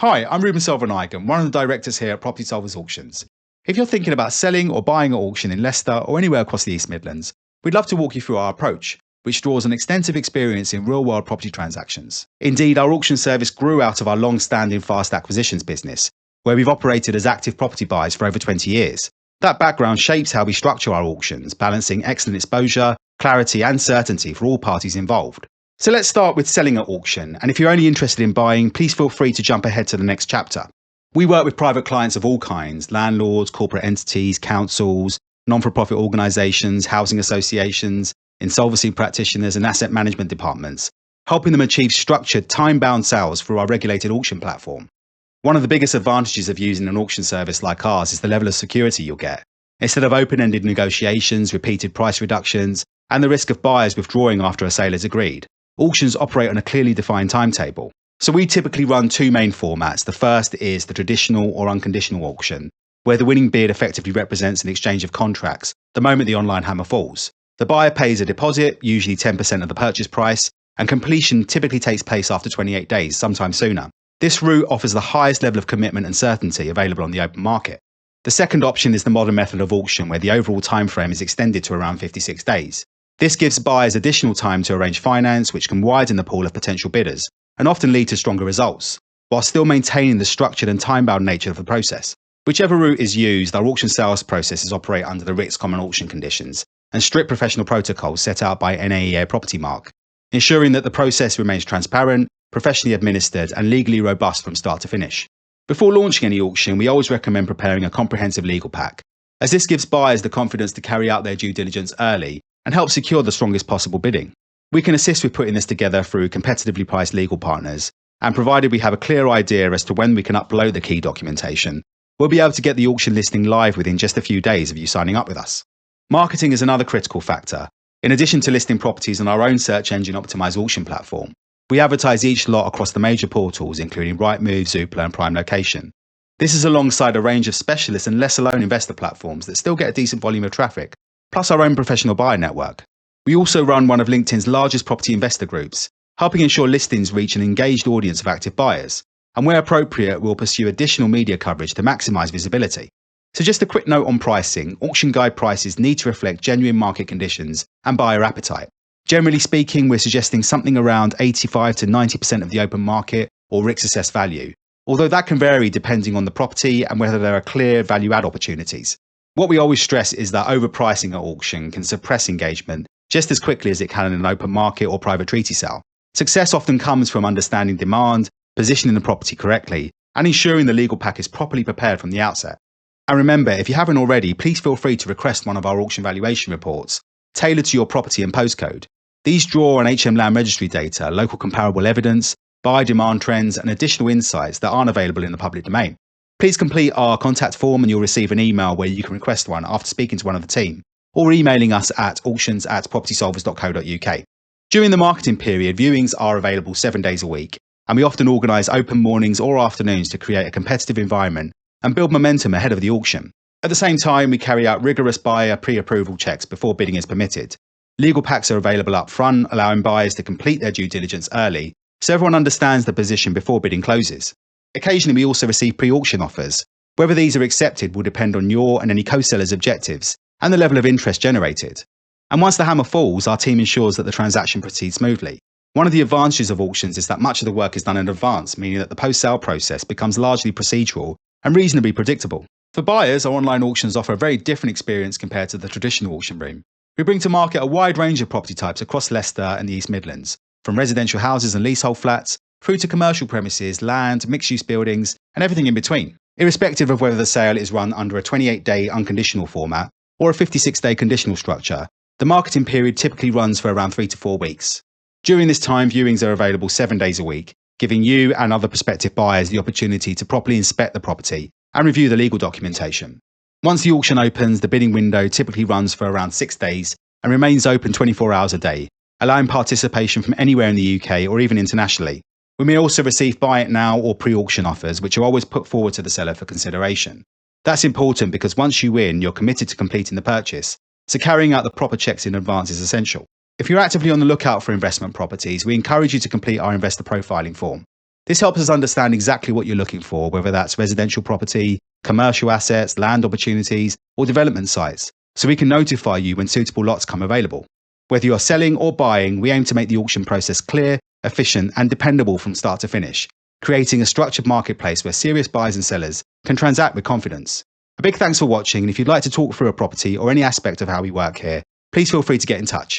Hi, I'm Ruban Selvanayagam, one of the directors here at Property Solvers Auctions. If you're thinking about selling or buying at auction in Leicester or anywhere across the East Midlands, we'd love to walk you through our approach, which draws an extensive experience in real-world property transactions. Indeed, our auction service grew out of our long-standing fast acquisitions business, where we've operated as active property buyers for over 20 years. That background shapes how we structure our auctions, balancing excellent exposure, clarity and certainty for all parties involved. So let's start with selling at auction, and if you're only interested in buying, please feel free to jump ahead to the next chapter. We work with private clients of all kinds: landlords, corporate entities, councils, non-for-profit organisations, housing associations, insolvency practitioners and asset management departments, helping them achieve structured, time-bound sales through our regulated auction platform. One of the biggest advantages of using an auction service like ours is the level of security you'll get. Instead of open-ended negotiations, repeated price reductions, and the risk of buyers withdrawing after a sale is agreed, auctions operate on a clearly defined timetable. So we typically run two main formats. The first is the traditional or unconditional auction, where the winning bid effectively represents an exchange of contracts the moment the online hammer falls. The buyer pays a deposit, usually 10% of the purchase price, and completion typically takes place after 28 days, sometimes sooner. This route offers the highest level of commitment and certainty available on the open market. The second option is the modern method of auction, where the overall timeframe is extended to around 56 days. This gives buyers additional time to arrange finance, which can widen the pool of potential bidders and often lead to stronger results, while still maintaining the structured and time-bound nature of the process. Whichever route is used, our auction sales processes operate under the RICS Common Auction conditions and strict professional protocols set out by NAEA Property Mark, ensuring that the process remains transparent, professionally administered and legally robust from start to finish. Before launching any auction, we always recommend preparing a comprehensive legal pack, as this gives buyers the confidence to carry out their due diligence early and help secure the strongest possible bidding. We can assist with putting this together through competitively priced legal partners, and provided we have a clear idea as to when we can upload the key documentation, we'll be able to get the auction listing live within just a few days of you signing up with us. Marketing is another critical factor. In addition to listing properties on our own search engine optimized auction platform, we advertise each lot across the major portals, including Rightmove, Zoopla and Prime Location. This is alongside a range of specialist and lesser-known investor platforms that still get a decent volume of traffic, plus our own professional buyer network. We also run one of LinkedIn's largest property investor groups, helping ensure listings reach an engaged audience of active buyers. And where appropriate, we'll pursue additional media coverage to maximise visibility. So just a quick note on pricing: auction guide prices need to reflect genuine market conditions and buyer appetite. Generally speaking, we're suggesting something around 85 to 90% of the open market or RICS assessed value, although that can vary depending on the property and whether there are clear value-add opportunities. What we always stress is that overpricing at auction can suppress engagement just as quickly as it can in an open market or private treaty sale. Success often comes from understanding demand, positioning the property correctly, and ensuring the legal pack is properly prepared from the outset. And remember, if you haven't already, please feel free to request one of our auction valuation reports tailored to your property and postcode. These draw on HM Land Registry data, local comparable evidence, buyer demand trends, and additional insights that aren't available in the public domain. Please complete our contact form and you'll receive an email where you can request one after speaking to one of the team, or emailing us at auctions@propertysolvers.co.uk. During the marketing period, viewings are available 7 days a week, and we often organise open mornings or afternoons to create a competitive environment and build momentum ahead of the auction. At the same time, we carry out rigorous buyer pre-approval checks before bidding is permitted. Legal packs are available up front, allowing buyers to complete their due diligence early, so everyone understands the position before bidding closes. Occasionally, we also receive pre-auction offers. Whether these are accepted will depend on your and any co-seller's objectives and the level of interest generated. And once the hammer falls, our team ensures that the transaction proceeds smoothly. One of the advantages of auctions is that much of the work is done in advance, meaning that the post-sale process becomes largely procedural and reasonably predictable. For buyers, our online auctions offer a very different experience compared to the traditional auction room. We bring to market a wide range of property types across Leicester and the East Midlands, from residential houses and leasehold flats through to commercial premises, land, mixed-use buildings, and everything in between. Irrespective of whether the sale is run under a 28-day unconditional format or a 56-day conditional structure, the marketing period typically runs for around 3 to 4 weeks. During this time, viewings are available 7 days a week, giving you and other prospective buyers the opportunity to properly inspect the property and review the legal documentation. Once the auction opens, the bidding window typically runs for around 6 days and remains open 24 hours a day, allowing participation from anywhere in the UK or even internationally. We may also receive buy it now or pre-auction offers, which are always put forward to the seller for consideration. That's important because once you win, you're committed to completing the purchase, so carrying out the proper checks in advance is essential. If you're actively on the lookout for investment properties, we encourage you to complete our investor profiling form. This helps us understand exactly what you're looking for, whether that's residential property, commercial assets, land opportunities, or development sites, so we can notify you when suitable lots come available. Whether you're selling or buying, we aim to make the auction process clear, efficient, and dependable from start to finish, creating a structured marketplace where serious buyers and sellers can transact with confidence. A big thanks for watching, and if you'd like to talk through a property or any aspect of how we work here, please feel free to get in touch.